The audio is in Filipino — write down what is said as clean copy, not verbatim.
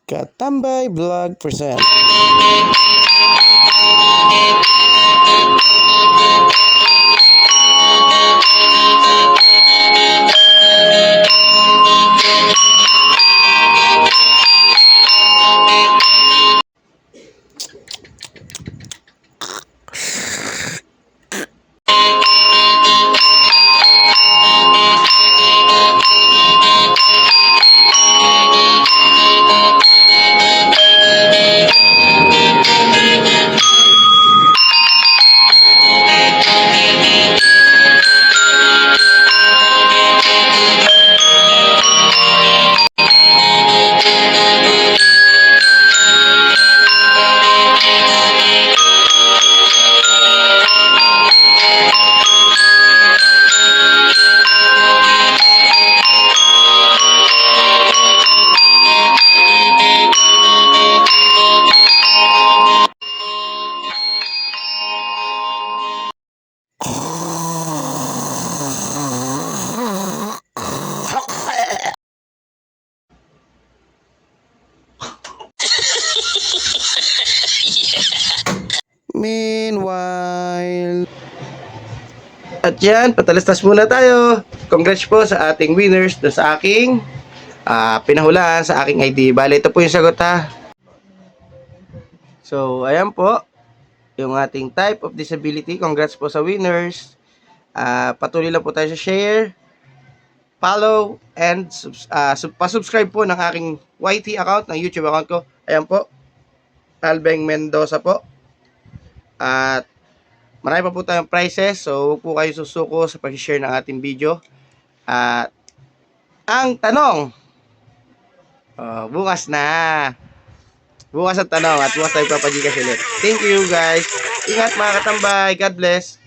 Katambay Vlog present. Meanwhile, at yan, patalastas muna tayo. Congrats po sa ating winners do sa aking pinahulaan sa aking ID. Bale, ito po yung sagot ha. So, ayan po yung ating type of disability. Congrats po sa winners. Patuloy lang po tayo sa share, follow, and pa-subscribe po ng aking YT account, ng YouTube account ko. Ayan po, Albeng Mendoza po. At marami pa po tayong prizes. So, huwag po kayo susuko sa pag-share ng ating video. At ang tanong, bukas na. Bukas ang tanong at bukas tayo papagigas ulit. Thank you guys. Ingat mga katambay. God bless.